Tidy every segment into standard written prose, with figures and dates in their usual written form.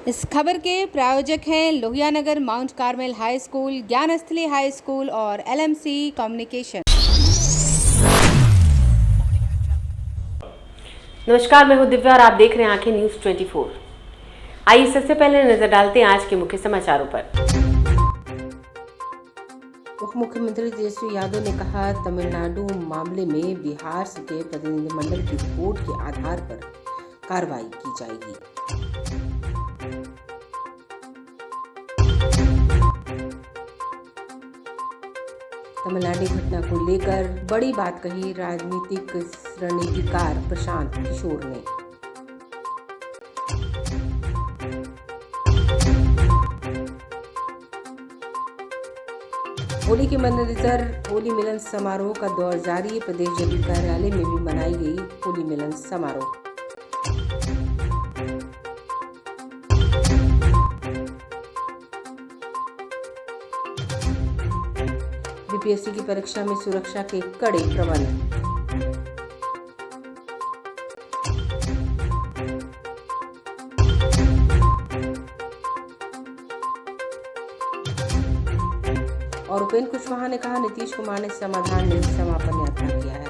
इस खबर के प्रायोजक हैं Lohianagar mount Carmel high school, Gyansthali high school और एलएमसी कम्युनिकेशन। नमस्कार, मैं हूं दिव्या और आप देख रहे हैं आंखें न्यूज 24। आइए सबसे पहले नजर डालते हैं आज के मुख्य समाचारों पर। उप मुख्यमंत्री तेजस्वी यादव ने कहा, तमिलनाडु मामले में बिहार के प्रतिनिधिमंडल की रिपोर्ट के आधार पर कार्रवाई की जाएगी। तमिलनाडु घटना को लेकर बड़ी बात कही राजनीतिक रणनीतिकार प्रशांत किशोर ने। होली के मद्देनजर होली मिलन समारोह का दौर जारी। प्रदेश जदयू कार्यालय में भी मनाई गई होली मिलन समारोह। बीपीएससी की परीक्षा में सुरक्षा के कड़े प्रबंध। और उपेंद्र कुशवाहा ने कहा, नीतीश कुमार ने समाधान नहीं समापन यात्रा किया है।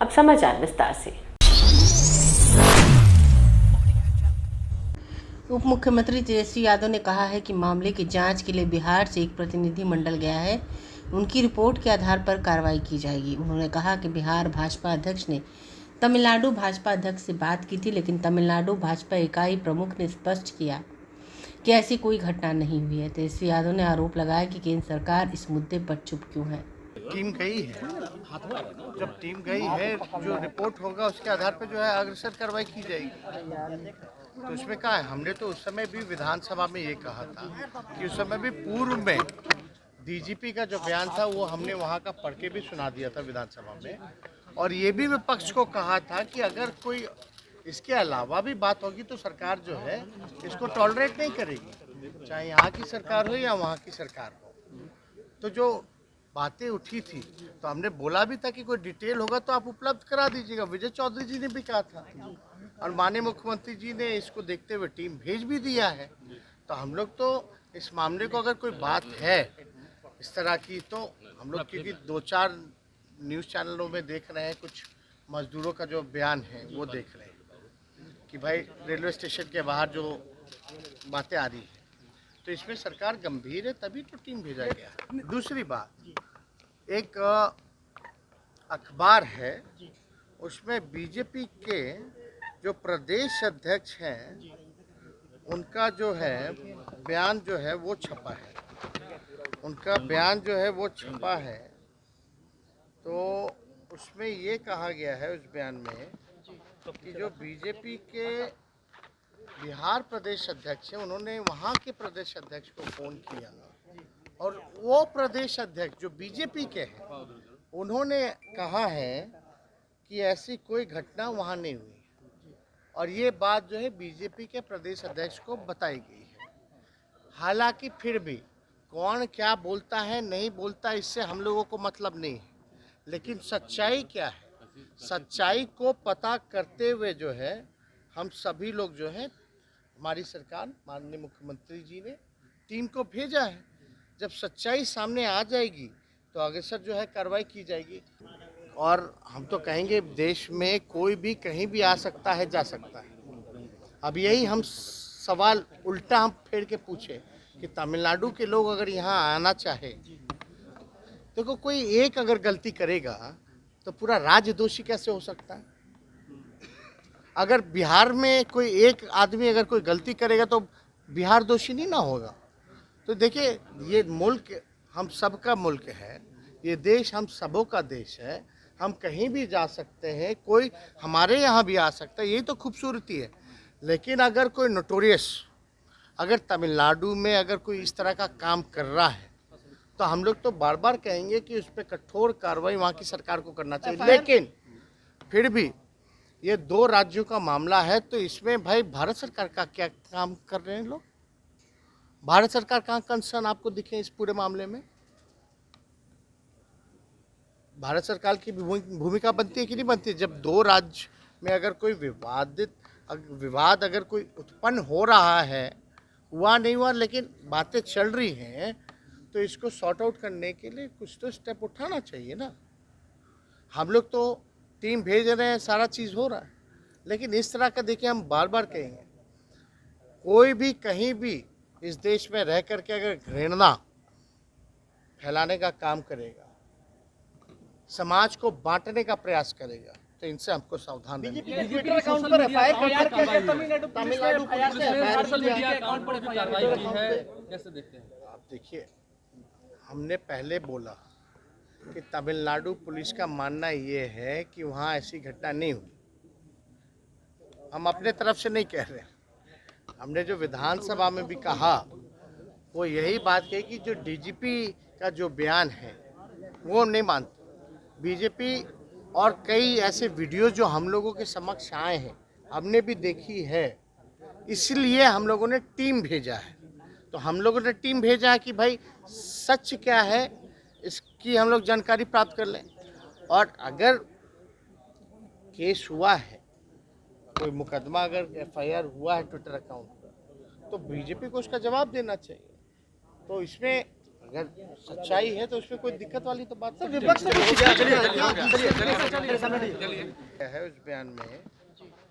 अब समाचार विस्तार से। उप मुख्यमंत्री तेजस्वी यादव ने कहा है कि मामले की जांच के लिए बिहार से एक प्रतिनिधि मंडल गया है। उनकी रिपोर्ट के आधार पर कार्रवाई की जाएगी। उन्होंने कहा कि बिहार भाजपा अध्यक्ष ने तमिलनाडु भाजपा अध्यक्ष से बात की थी, लेकिन तमिलनाडु भाजपा इकाई प्रमुख ने स्पष्ट किया कि ऐसी कोई घटना नहीं हुई है। तेजस्वी यादव ने आरोप लगाया कि केंद्र सरकार इस मुद्दे पर चुप क्यों है। टीम गई है, जब टीम गई है जो रिपोर्ट होगा उसके आधार पर जो है अग्रसर कार्रवाई की जाएगी। तो उसमें क्या है, हमने तो उस समय भी विधानसभा में ये कहा था कि उस समय भी पूर्व में डीजीपी का जो बयान था वो हमने वहाँ का पढ़ के भी सुना दिया था विधानसभा में, और ये भी विपक्ष को कहा था कि अगर कोई इसके अलावा भी बात होगी तो सरकार जो है इसको टॉलरेट नहीं करेगी, चाहे यहाँ की सरकार हो या वहाँ की सरकार हो। तो जो बातें उठी थी तो हमने बोला भी था कि कोई डिटेल होगा तो आप उपलब्ध करा दीजिएगा। विजय चौधरी जी ने भी कहा था और माननीय मुख्यमंत्री जी ने इसको देखते हुए टीम भेज भी दिया है। तो हम लोग तो इस मामले को अगर कोई बात है इस तरह की तो हम लोग क्योंकि 2-4 न्यूज़ चैनलों में देख रहे हैं, कुछ मजदूरों का जो बयान है वो देख रहे हैं कि भाई रेलवे स्टेशन के बाहर जो बातें आ रही है, तो इसमें सरकार गंभीर है, तभी तो टीम भेजा गया। दूसरी बात, एक अखबार है उसमें बीजेपी के जो प्रदेश अध्यक्ष हैं उनका जो है बयान जो है वो छपा है, उनका बयान जो है वो छपा है। तो उसमें ये कहा गया है उस बयान में कि जो बीजेपी के बिहार प्रदेश अध्यक्ष हैं उन्होंने वहाँ के प्रदेश अध्यक्ष को फ़ोन किया और वो प्रदेश अध्यक्ष जो बीजेपी के हैं उन्होंने कहा है कि ऐसी कोई घटना वहाँ नहीं हुई, और ये बात जो है बीजेपी के प्रदेश अध्यक्ष को बताई गई है। हालांकि फिर भी कौन क्या बोलता है नहीं बोलता इससे हम लोगों को मतलब नहीं है, लेकिन सच्चाई क्या है, सच्चाई को पता करते हुए जो है हम सभी लोग जो है हमारी सरकार माननीय मुख्यमंत्री जी ने टीम को भेजा है। जब सच्चाई सामने आ जाएगी तो अग्रसर जो है कार्रवाई की जाएगी। और हम तो कहेंगे देश में कोई भी कहीं भी आ सकता है, जा सकता है। अब यही हम सवाल उल्टा हम फेर के पूछे कि तमिलनाडु के लोग अगर यहाँ आना चाहे, देखो कोई एक अगर गलती करेगा तो पूरा राज्य दोषी कैसे हो सकता है। अगर बिहार में कोई एक आदमी अगर कोई गलती करेगा तो बिहार दोषी नहीं ना होगा। तो देखिए ये मुल्क हम सब का मुल्क है, ये देश हम सबों का देश है, हम कहीं भी जा सकते हैं, कोई हमारे यहाँ भी आ सकता है, यही तो खूबसूरती है। लेकिन अगर कोई नोटोरियस अगर तमिलनाडु में अगर कोई इस तरह का काम कर रहा है तो हम लोग तो बार बार कहेंगे कि उस पर कठोर कार्रवाई वहाँ की सरकार को करना चाहिए। लेकिन फिर भी ये 2 राज्यों का मामला है तो इसमें भाई भारत सरकार का क्या काम कर रहे हैं लोग, भारत सरकार कहाँ कंसर्न आपको दिखे इस पूरे मामले में। भारत सरकार की भूमिका बनती है कि नहीं बनती है जब 2 राज्य में अगर कोई विवाद अगर कोई उत्पन्न हो रहा है, हुआ नहीं हुआ लेकिन बातें चल रही हैं, तो इसको सॉर्ट आउट करने के लिए कुछ तो स्टेप उठाना चाहिए ना। हम लोग तो टीम भेज रहे हैं, सारा चीज़ हो रहा है, लेकिन इस तरह का देखिए हम बार बार कहेंगे, कोई भी कहीं भी इस देश में रह करके अगर घृणा फैलाने का काम करेगा, समाज को बांटने का प्रयास करेगा, तो इनसे हमको सावधान रहना चाहिए। ट्विटर अकाउंट पर एफआईआर तमिलनाडु पुलिस ने सोशल मीडिया अकाउंट पर कार्रवाई की है, कैसे देखते हैं आप? देखिए, हमने पहले बोला कि तमिलनाडु पुलिस का मानना ये है कि वहाँ ऐसी घटना नहीं हुई। हम अपने तरफ से नहीं कह रहे, हमने जो विधानसभा में भी कहा वो यही बात कही कि जो डीजीपी का जो बयान है वो हम नहीं मानते। बीजेपी और कई ऐसे वीडियो जो हम लोगों के समक्ष आए हैं, हमने भी देखी है, इसलिए हम लोगों ने टीम भेजा है। तो हम लोगों ने टीम भेजा है कि भाई सच क्या है इसकी हम लोग जानकारी प्राप्त कर लें, और अगर केस हुआ है, कोई मुकदमा अगर एफआईआर हुआ है ट्विटर अकाउंट पर, तो बीजेपी को उसका जवाब देना चाहिए। तो इसमें अगर सच्चाई है तो उसमें कोई दिक्कत वाली तो बात नहीं है। उस बयान में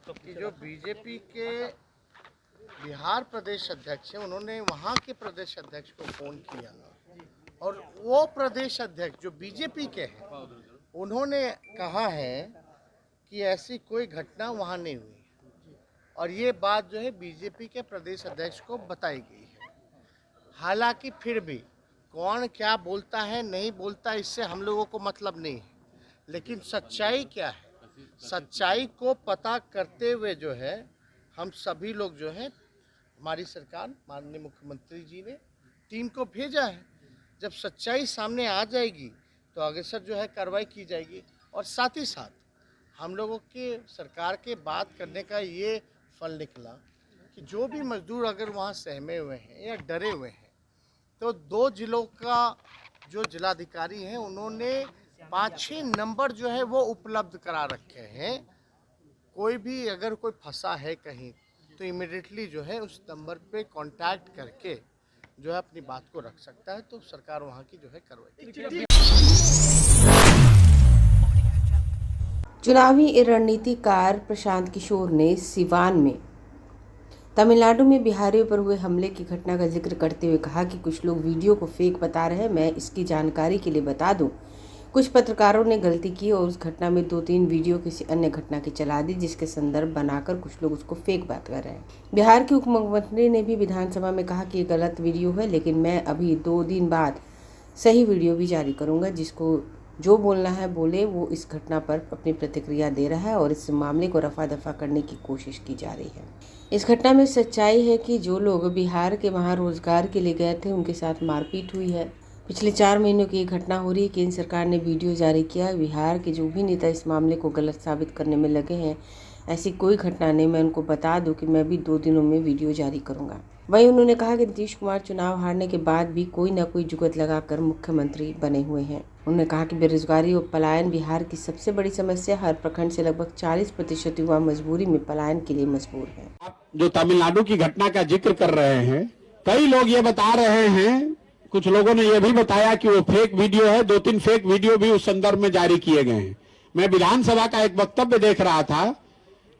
तो कि जो बीजेपी के बिहार प्रदेश अध्यक्ष हैं, उन्होंने वहाँ के प्रदेश अध्यक्ष को फ़ोन किया, और वो प्रदेश अध्यक्ष जो बीजेपी के हैं, उन्होंने कहा है कि ऐसी कोई घटना वहाँ नहीं हुई, और ये बात जो है बीजेपी के प्रदेश अध्यक्ष को बताई गई है। हालांकि फिर भी कौन क्या बोलता है नहीं बोलता, इससे हम लोगों को मतलब नहीं है, लेकिन सच्चाई क्या है, सच्चाई को पता करते हुए जो है हम सभी लोग जो है, हमारी सरकार माननीय मुख्यमंत्री जी ने टीम को भेजा है। जब सच्चाई सामने आ जाएगी तो अग्रसर जो है कार्रवाई की जाएगी, और साथ ही साथ हम लोगों के सरकार के बात करने का ये फल निकला कि जो भी मजदूर अगर वहाँ सहमे हुए हैं या डरे हुए हैं, तो 2 जिलों का जो जिलाधिकारी हैं उन्होंने 5-6 नंबर जो है वो उपलब्ध करा रखे हैं। कोई भी अगर कोई फंसा है कहीं तो इमीडिएटली जो है उस नंबर पे कांटेक्ट करके जो है अपनी बात को रख सकता है। तो सरकार वहाँ की जो है कार्रवाई। चुनावी रणनीतिकार प्रशांत किशोर ने सिवान में तमिलनाडु में बिहारियों पर हुए हमले की घटना का जिक्र करते हुए कहा कि कुछ लोग वीडियो को फेक बता रहे हैं। मैं इसकी जानकारी के लिए बता दूं, कुछ पत्रकारों ने गलती की और उस घटना में 2-3 वीडियो किसी अन्य घटना की चला दी, जिसके संदर्भ बनाकर कुछ लोग उसको फेक बात कर रहे हैं। बिहार के उप मुख्यमंत्री ने भी विधानसभा में कहा कि ये गलत वीडियो है, लेकिन मैं अभी 2 दिन बाद सही वीडियो भी जारी करूँगा। जिसको जो बोलना है बोले। वो इस घटना पर अपनी प्रतिक्रिया दे रहा है और इस मामले को रफा दफा करने की कोशिश की जा रही है। इस घटना में सच्चाई है कि जो लोग बिहार के वहाँ रोजगार के लिए गए थे उनके साथ मारपीट हुई है। पिछले 4 महीनों की ये घटना हो रही है। केंद्र सरकार ने वीडियो जारी किया। बिहार के जो भी नेता इस मामले को गलत साबित करने में लगे हैं, ऐसी कोई घटना नहीं। मैं उनको बता दूं कि मैं भी 2 दिनों में वीडियो जारी करूंगा। वहीं उन्होंने कहा कि नीतीश कुमार चुनाव हारने के बाद भी कोई न कोई जुगत लगाकर मुख्यमंत्री बने हुए हैं। उन्होंने कहा कि बेरोजगारी और पलायन बिहार की सबसे बड़ी समस्या। हर प्रखंड से लगभग 40% युवा मजबूरी में पलायन के लिए मजबूर है। जो तमिलनाडु की घटना का जिक्र कर रहे हैं, कई लोग ये बता रहे हैं, कुछ लोगों ने यह भी बताया कि वो फेक वीडियो है। 2-3 फेक वीडियो भी उस संदर्भ में जारी किए गए हैं। मैं विधानसभा का एक वक्तव्य देख रहा था,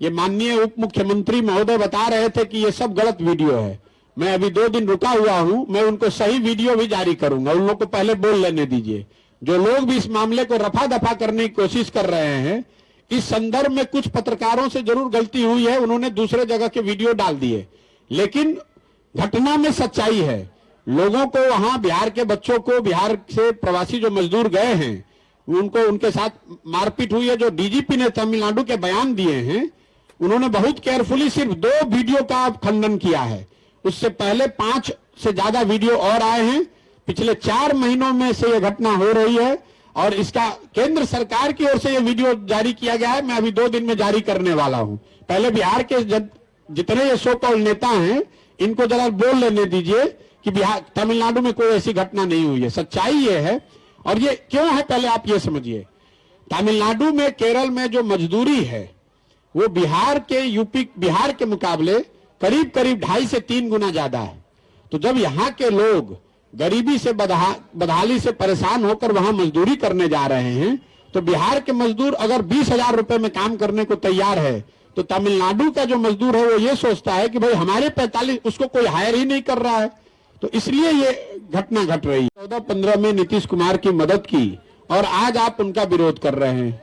ये माननीय उप मुख्यमंत्री महोदय बता रहे थे कि ये सब गलत वीडियो है। मैं अभी 2 दिन रुका हुआ हूं, मैं उनको सही वीडियो भी जारी करूंगा। उन लोग को पहले बोल लेने दीजिए। जो लोग भी इस मामले को रफा दफा करने की कोशिश कर रहे हैं, इस संदर्भ में कुछ पत्रकारों से जरूर गलती हुई है, उन्होंने दूसरे जगह के वीडियो डाल दिए, लेकिन घटना में सच्चाई है। लोगों को वहां, बिहार के बच्चों को, बिहार से प्रवासी जो मजदूर गए हैं उनको, उनके साथ मारपीट हुई है। जो डीजीपी ने तमिलनाडु के बयान दिए हैं, उन्होंने बहुत केयरफुली सिर्फ 2 वीडियो का खंडन किया है। उससे पहले 5 से ज्यादा वीडियो और आए हैं। पिछले 4 महीनों में से यह घटना हो रही है और इसका केंद्र सरकार की ओर से यह वीडियो जारी किया गया है। मैं अभी 2 दिन में जारी करने वाला हूं। पहले बिहार के जितने ये सो कॉल्ड नेता हैं, इनको जरा बोल लेने दीजिए कि बिहार, तमिलनाडु में कोई ऐसी घटना नहीं हुई है। सच्चाई ये है, और ये क्यों है पहले आप ये समझिए। तमिलनाडु में, केरल में जो मजदूरी है वो बिहार के मुकाबले करीब करीब 2.5 से 3 गुना ज्यादा है। तो जब यहाँ के लोग गरीबी से बदहाली से परेशान होकर वहां मजदूरी करने जा रहे हैं, तो बिहार के मजदूर अगर 20,000 रुपए में काम करने को तैयार है, तो तमिलनाडु का जो मजदूर है वो ये सोचता है कि भाई हमारे 45 उसको कोई हायर ही नहीं कर रहा है। तो इसलिए ये घटना घट रही है। 14-15 में नीतीश कुमार की मदद की और आज आप उनका विरोध कर रहे हैं,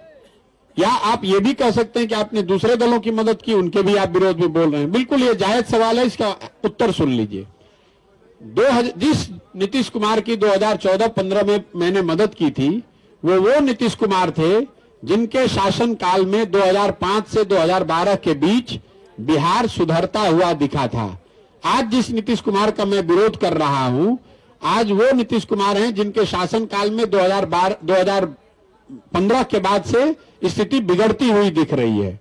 या आप ये भी कह सकते हैं कि आपने दूसरे दलों की मदद की, उनके भी आप विरोध में बोल रहे हैं। बिल्कुल ये जायज सवाल है, इसका उत्तर सुन लीजिए। जिस नीतीश कुमार की 2014-15 में मैंने मदद की थी, वो नीतीश कुमार थे जिनके शासन काल में 2005 से 2012 के बीच बिहार सुधरता हुआ दिखा था। आज जिस नीतीश कुमार का मैं विरोध कर रहा हूं, आज वो नीतीश कुमार हैं जिनके शासन काल में 2015 के बाद से स्थिति बिगड़ती हुई दिख रही है।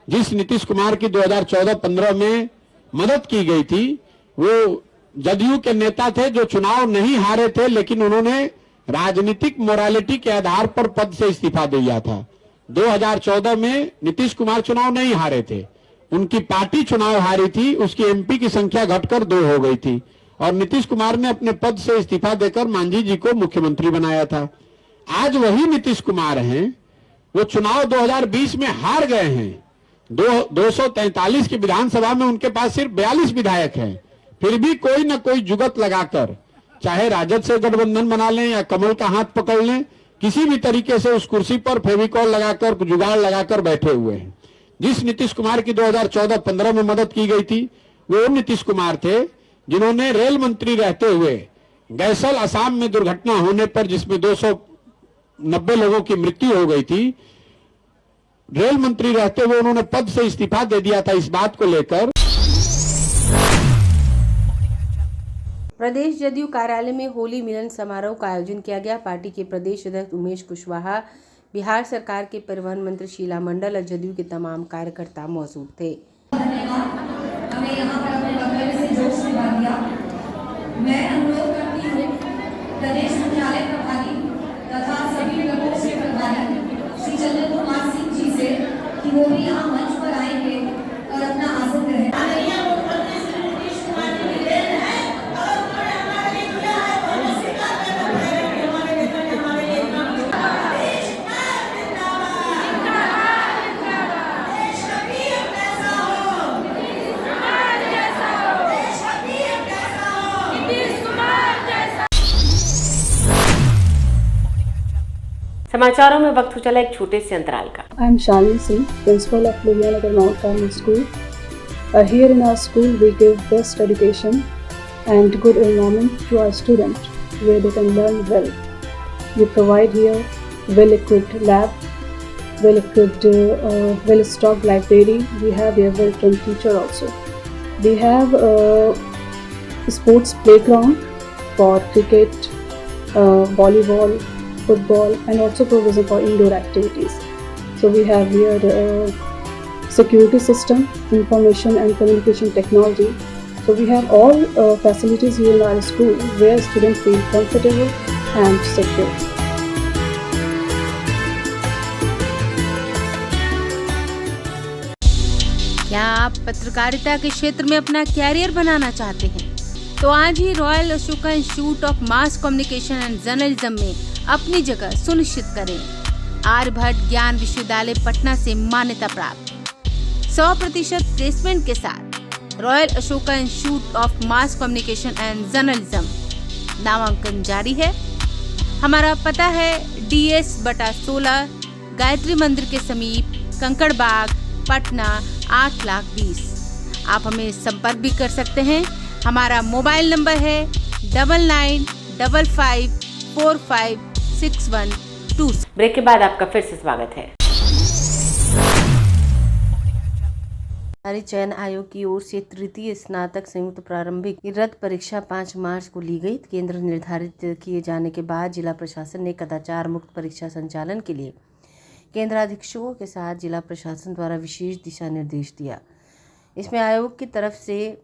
जिस नीतीश कुमार की 2014-15 में मदद की गई थी, वो जदयू के नेता थे जो चुनाव नहीं हारे थे, लेकिन उन्होंने राजनीतिक मोरालिटी के आधार पर पद से इस्तीफा दिया था। 2014 में नीतीश कुमार चुनाव नहीं हारे थे, उनकी पार्टी चुनाव हारी थी, उसकी एमपी की संख्या घटकर 2 हो गई थी और नीतीश कुमार ने अपने पद से इस्तीफा देकर मांझी जी को मुख्यमंत्री बनाया था। आज वही नीतीश कुमार हैं, वो चुनाव 2020 में हार गए हैं। 243 की विधानसभा में उनके पास सिर्फ 42 विधायक हैं, फिर भी कोई ना कोई जुगत लगाकर, चाहे राजद से गठबंधन बना लें या कमल का हाथ पकड़ लें, किसी भी तरीके से उस कुर्सी पर फेविकॉल लगाकर, जुगाड़ लगाकर बैठे हुए हैं। जिस नीतीश कुमार की 2014-15 में मदद की गई थी, वो नीतीश कुमार थे जिन्होंने रेल मंत्री रहते हुए गैसल असम में दुर्घटना होने पर, जिसमें 290 लोगों की मृत्यु हो गई थी, रेल मंत्री रहते हुए उन्होंने पद से इस्तीफा दे दिया था। इस बात को लेकर प्रदेश जदयू कार्यालय में होली मिलन समारोह का आयोजन किया गया। पार्टी के प्रदेश अध्यक्ष उमेश कुशवाहा, बिहार सरकार के परिवहन मंत्री शीला मंडल और जदयू के तमाम कार्यकर्ता मौजूद थे। हमें यहाँ पर अपने वक्तव्य से जोश दिला दिया। मैं अनुरोध करती हूँ प्रदेश मुख्यालय प्रभारी तथा सभी विभागों के प्रभारी श्री चंद्र कुमार सिंह जी से कि वो भी यहाँ मंच पर आएंगे और अपना आसन ग्रहण। समाचारों में वक्त हो चला एक छोटे से अंतराल का। I am Shalini Singh, principal of Luhianagar Mount Carmel School. Here in our school, we give best education and good environment to our students, where they can learn well. We provide here well-equipped lab, well-equipped, well-stocked library. We have here well-trained teacher also. We have a sports playground for cricket, volleyball, football, and also provision for indoor activities. So we have here security system, information and communication technology. So we have all facilities here in our school where students feel comfortable and secure. क्या आप पत्रकारिता के क्षेत्र में अपना career बनाना चाहते हैं? तो आज ही Royal Ashoka institute of mass communication and journalism में अपनी जगह सुनिश्चित करें। आर्यभट्ट ज्ञान विश्वविद्यालय पटना से मान्यता प्राप्त 100% प्लेसमेंट के साथ royal Ashoka institute of mass communication and journalism नामांकन जारी है। हमारा पता है DS/16 गायत्री मंदिर के समीप, कंकड़ बाग, पटना 8,20,000। आप हमें संपर्क भी कर सकते हैं। हमारा मोबाइल नंबर है 9955456126। ब्रेक के बाद आपका फिर से स्वागत है। सरकारी चयन आयोग की ओर से तृतीय स्नातक संयुक्त प्रारंभिक रद्द परीक्षा 5 मार्च को ली गई। केंद्र निर्धारित किए जाने के बाद जिला प्रशासन ने कदाचार मुक्त परीक्षा संचालन के लिए केंद्राधीक्षकों के साथ जिला प्रशासन द्वारा विशेष दिशा निर्देश दिया। इसमें आयोग की तरफ से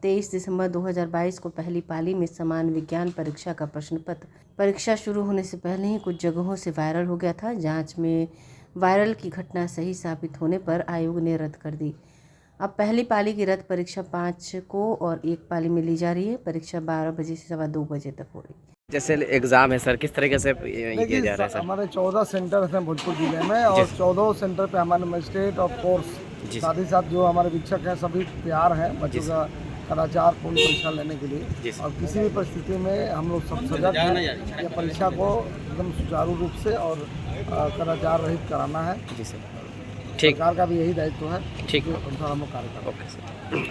23 दिसंबर 2022 को पहली पाली में समान विज्ञान परीक्षा का प्रश्न पत्र परीक्षा शुरू होने से पहले ही कुछ जगहों से वायरल हो गया था। जांच में वायरल की घटना सही साबित होने पर आयोग ने रद्द कर दी। अब पहली पाली की रद्द परीक्षा 5 को और एक पाली में ली जा रही है। परीक्षा 12 बजे से सवा 2 बजे तक हो रही है। जैसे एग्जाम है सर, किस तरीके से ये किया जा रहा है सर? हमारे 14 सेंटर हैं भोजपुर जिले में और 14 सेंटर पे हमारे मजिस्ट्रेट और कोर्स साथ ही साथ जो हमारे शिक्षक हैं सभी तैयार हैं बच्चों का कदाचार पूर्ण परीक्षा लेने के लिए। और किसी भी परिस्थिति में हम लोग सब सजग हैं या परीक्षा को एकदम सुचारू रूप से और कदाचार रहित कराना है। जी सर, ठीक। सरकार का भी यही दायित्व है, ठीक, अनुसार हम लोग कार्य करें।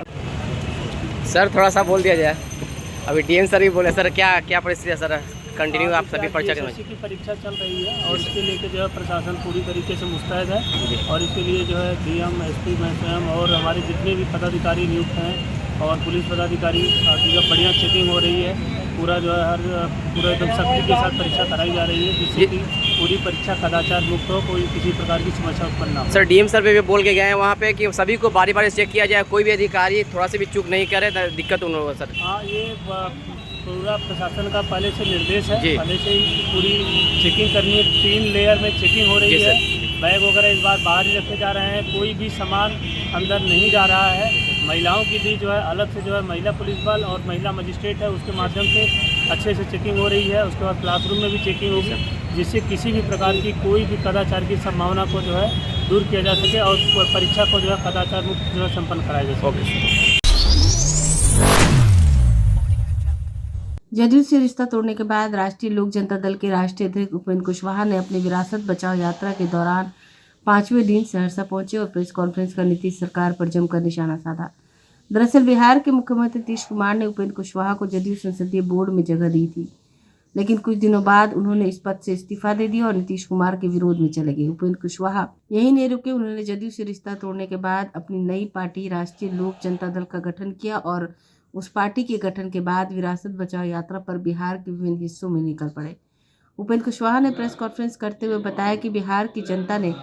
सर थोड़ा सा बोल दिया जाए, अभी डीएम सर भी बोले सर, क्या क्या परिस्थिति है सर? कंटिन्यू आप सभी परीक्षा की परीक्षा चल रही है और इसके लेके जो है प्रशासन पूरी तरीके से मुस्तैद है और इसके लिए जो है डीएम, एसपी, मैं स्वयं और हमारे जितने भी पदाधिकारी नियुक्त हैं और पुलिस पदाधिकारी की बढ़िया चेकिंग हो रही है। पूरा जो है पूरा एकदम सख्ती के साथ परीक्षा कराई जा रही है जिससे कि पूरी परीक्षा कदाचार मुक्त हो, कोई किसी प्रकार की समस्या उत्पन्न ना हो। सर डीएम सर भी बोल के गए हैं वहाँ पे कि सभी को बारी बारी चेक किया जाए, कोई भी अधिकारी थोड़ा सा भी चूक नहीं करे तो दिक्कत उन लोगों को सर। हाँ, ये पूरा प्रशासन का पहले से निर्देश है, पहले से ही पूरी चेकिंग करनी है। 3 लेयर में चेकिंग हो रही है। बैग वगैरह इस बार बाहर ही रखे जा रहे हैं, कोई भी सामान अंदर नहीं जा रहा है। महिलाओं की भी जो है अलग से जो है महिला पुलिस बल और महिला मजिस्ट्रेट है उसके माध्यम से अच्छे से चेकिंग हो रही है। उसके बाद क्लासरूम में भी चेकिंग होगी जिससे किसी भी प्रकार की कोई भी कदाचार की संभावना को जो है दूर किया जा सके और परीक्षा को जो है कदाचार मुक्त जो है संपन्न कराया जा सके। जदयू से रिश्ता तोड़ने के बाद राष्ट्रीय लोक जनता दल के राष्ट्रीय अध्यक्ष उपेंद्र कुशवाहा ने अपनी विरासत बचाओ यात्रा के दौरान 5वें दिन सहरसा पहुंचे और प्रेस कॉन्फ्रेंस कर नीतीश सरकार पर जमकर निशाना साधा। दरअसल बिहार के मुख्यमंत्री नीतीश कुमार ने उपेंद्र कुशवाहा को जदयू संसदीय बोर्ड में जगह दी थी, लेकिन कुछ दिनों बाद उन्होंने इस पद से इस्तीफा दे दिया और नीतीश कुमार के विरोध में चले गए। उपेंद्र कुशवाहा यही नहीं रुके, उन्होंने जदयू से रिश्ता तोड़ने के बाद अपनी नई पार्टी राष्ट्रीय लोक जनता दल का गठन किया और उस पार्टी के गठन के बाद विरासत बचाओ यात्रा पर बिहार के विभिन्न हिस्सों में निकल पड़े। उपेंद्र कुशवाहा ने प्रेस कॉन्फ्रेंस करते हुए बताया कि बिहार की जनता ने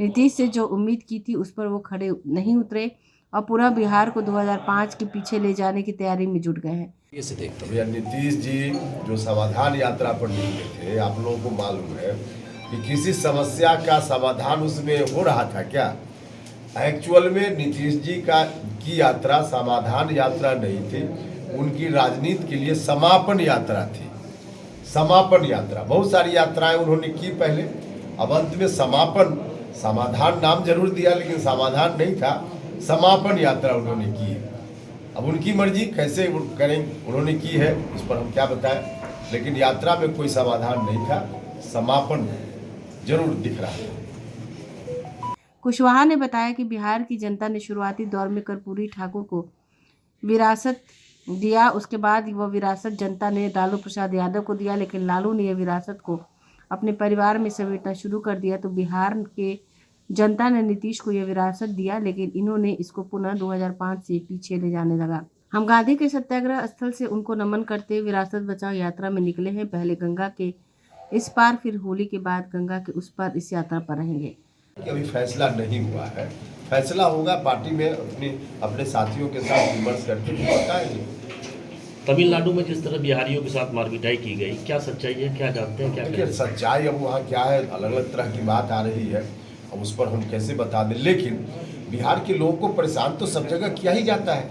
नीतीश से जो उम्मीद की थी उस पर वो खड़े नहीं उतरे और पूरा बिहार को 2005 के पीछे ले जाने की तैयारी में जुट गए हैं। भैया नीतीश जी जो समाधान यात्रा पर निकले थे, आप लोगों को मालूम है कि किसी समस्या का समाधान उसमें हो रहा था क्या? एक्चुअल में नीतीश जी की यात्रा समाधान यात्रा नहीं थी, उनकी राजनीति के लिए समापन यात्रा थी। समापन यात्रा, बहुत सारी यात्राएं उन्होंने की पहले, अब अंत में समापन, समाधान नाम जरूर दिया लेकिन समाधान नहीं था, समापन यात्रा उन्होंने की। अब उनकी मर्जी कैसे करें, उन्होंने की है, इस पर हम क्या बताएं, लेकिन यात्रा में कोई समाधान नहीं था, समापन जरूर दिख रहा है। कुशवाहा ने बताया कि बिहार की जनता ने शुरुआती दौर में कर्पूरी ठाकुर को विरासत दिया, उसके बाद वह विरासत जनता ने लालू प्रसाद यादव को दिया, लेकिन लालू ने यह विरासत को अपने परिवार में समेटना शुरू कर दिया। तो बिहार के जनता ने नीतीश को यह विरासत दिया, लेकिन इन्होंने इसको पुनः 2005 से पीछे ले जाने लगा। हम गांधी के सत्याग्रह स्थल से उनको नमन करते हुए विरासत बचाओ यात्रा में निकले हैं। पहले गंगा के इस पार, फिर होली के बाद गंगा के उस पार इस यात्रा पर रहेंगे। अभी फैसला नहीं हुआ है, फैसला होगा पार्टी में अपने साथियों के साथ विमर्श करके बताएंगे। तमिलनाडु में जिस तरह बिहारियों के साथ मारपिटाई की गई, क्या सच्चाई है, क्या जानते हैं? क्या सच्चाई अब वहाँ क्या है, अलग अलग तरह की बात आ रही है, अब उस पर हम कैसे बता दें। लेकिन बिहार के लोगों को परेशान तो सब जगह किया ही जाता है,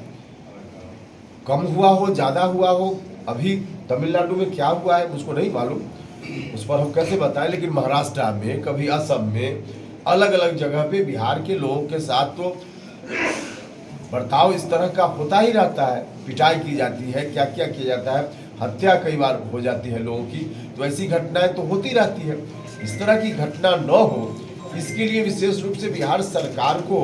कम हुआ हो ज़्यादा हुआ हो। अभी तमिलनाडु में क्या हुआ है मुझको नहीं मालूम, उस पर हम कैसे बताएं। लेकिन महाराष्ट्र में, कभी असम में, अलग अलग जगह पे बिहार के लोगों के साथ तो बर्ताव इस तरह का होता ही रहता है, पिटाई की जाती है, क्या क्या किया जाता है, हत्या कई बार हो जाती है लोगों की, तो ऐसी घटनाएं तो होती रहती है। इस तरह की घटना न हो, इसके लिए विशेष रूप से बिहार सरकार को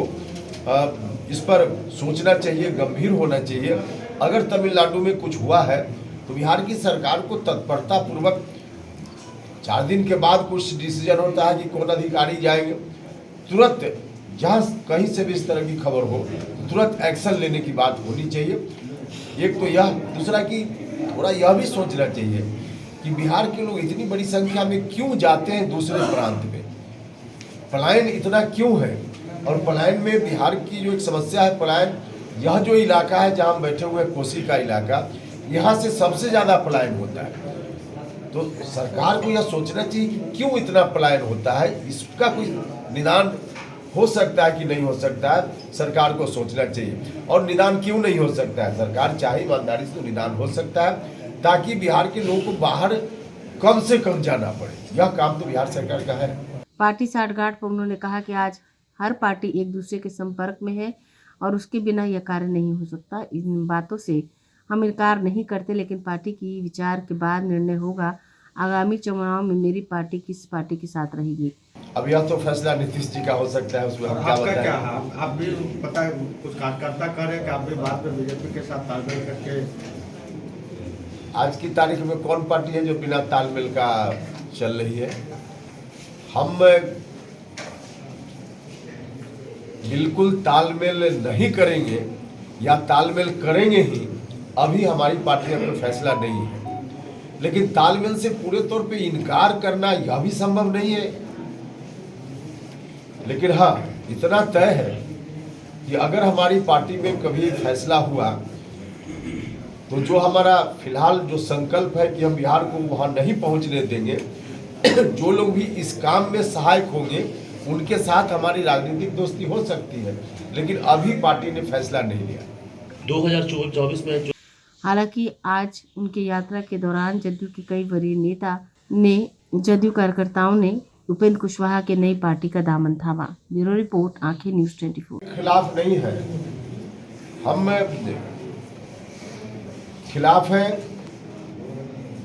इस पर सोचना चाहिए, गंभीर होना चाहिए। अगर तमिलनाडु में कुछ हुआ है तो बिहार की सरकार को तत्परता पूर्वक 4 दिन के बाद कुछ डिसीजन होता है कि कौन अधिकारी जाएंगे, तुरंत जहाँ कहीं से भी इस तरह की खबर हो तुरंत एक्शन लेने की बात होनी चाहिए। एक तो यह, दूसरा कि थोड़ा यह भी सोचना चाहिए कि बिहार के लोग इतनी बड़ी संख्या में क्यों जाते हैं दूसरे प्रांत में, पलायन इतना क्यों है। और पलायन में बिहार की जो एक समस्या है, पलायन, यह जो इलाका है जहाँ हम बैठे हुए हैं, कोसी का इलाका, यहाँ से सबसे ज़्यादा पलायन होता है। तो सरकार को यह सोचना चाहिए कि क्यों इतना पलायन होता है, इसका कोई निदान हो सकता है कि नहीं हो सकता है, सरकार को सोचना चाहिए। और निदान क्यों नहीं हो सकता है? सरकार चाहे ईमानदारी से तो निदान हो सकता है, ताकि बिहार के लोगों को बाहर कम से कम जाना पड़े। यह काम तो बिहार सरकार का है। पार्टी साठगांठ पर उन्होंने कहा कि आज हर पार्टी एक दूसरे के संपर्क में है और उसके बिना यह कार्य नहीं हो सकता। इन बातों से हम इनकार नहीं करते, लेकिन पार्टी की विचार के बाद निर्णय होगा। आगामी चुनाव में मेरी पार्टी किस पार्टी के साथ रहेगी। अब यह तो फैसला नीतीश जी का हो सकता है, उसमें हम क्या बताएं। आप भी पता है कुछ कार्यकर्ता कह रहे हैं कि आप भी बाद में बीजेपी के साथ तालमेल करके। आज की तारीख में कौन पार्टी है जो बिना तालमेल का चल रही है? हम बिल्कुल तालमेल नहीं करेंगे या तालमेल करेंगे ही, अभी हमारी पार्टी में फैसला नहीं है। लेकिन तालमेल से पूरे तौर पे इनकार करना यह भी संभव नहीं है। लेकिन हाँ, इतना तय है कि अगर हमारी पार्टी में कभी फैसला हुआ तो जो हमारा फिलहाल जो संकल्प है कि हम बिहार को वहाँ नहीं पहुँचने देंगे, जो लोग भी इस काम में सहायक होंगे उनके साथ हमारी राजनीतिक दोस्ती हो सकती है, लेकिन अभी पार्टी ने फैसला नहीं लिया। 2024 में हालांकि आज उनकी यात्रा के दौरान जदयू के कई वरीय नेता ने जदयू कार्यकर्ताओं ने उपेंद्र कुशवाहा के नई पार्टी का दामन थामा। ब्यूरो रिपोर्ट, आंखें न्यूज़ 24। खिलाफ नहीं है, हम खिलाफ है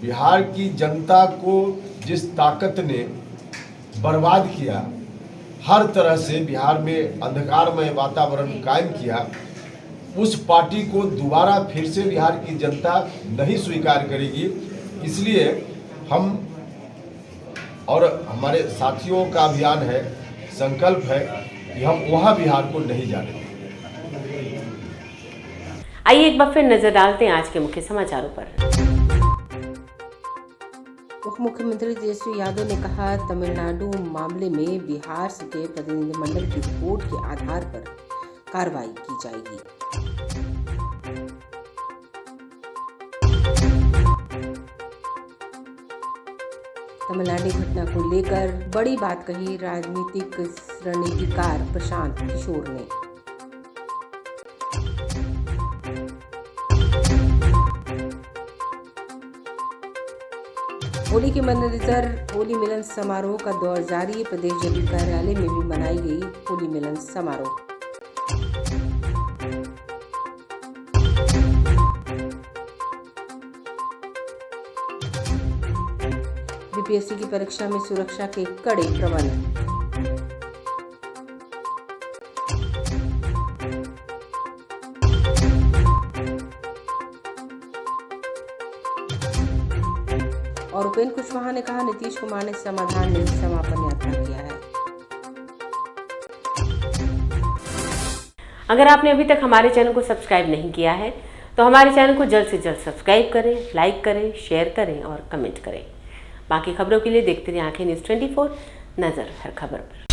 बिहार की जनता को जिस ताकत ने बर्बाद किया, हर तरह से बिहार में अंधकारमय वातावरण कायम किया, उस पार्टी को दोबारा फिर से बिहार की जनता नहीं स्वीकार करेगी। इसलिए हम और हमारे साथियों का अभियान है, संकल्प है कि हम वहाँ बिहार को नहीं जाने देंगे। आइए एक बार फिर नजर डालते हैं आज के मुख्य समाचारों पर। उप मुख्यमंत्री तेजस्वी यादव ने कहा, तमिलनाडु मामले में बिहार के प्रतिनिधिमंडल की रिपोर्ट के आधार पर कार्रवाई की जाएगी। तमिलनाडु घटना को लेकर बड़ी बात कही राजनीतिक रणनीतिकार प्रशांत किशोर ने। होली के मद्देनजर होली मिलन समारोह का दौर जारी। प्रदेश जदयू कार्यालय में भी मनाई गई होली मिलन समारोह। बीपीएससी की परीक्षा में सुरक्षा के कड़े प्रबंध। और उपेंद्र कुशवाहा ने कहा, नीतीश कुमार ने समाधान नहीं समापन यात्रा किया है। अगर आपने अभी तक हमारे चैनल को सब्सक्राइब नहीं किया है तो हमारे चैनल को जल्द से जल्द सब्सक्राइब करें, लाइक करें, शेयर करें और कमेंट करें। बाकी खबरों के लिए देखते रहिए आंखें न्यूज़ 24, नजर हर खबर पर।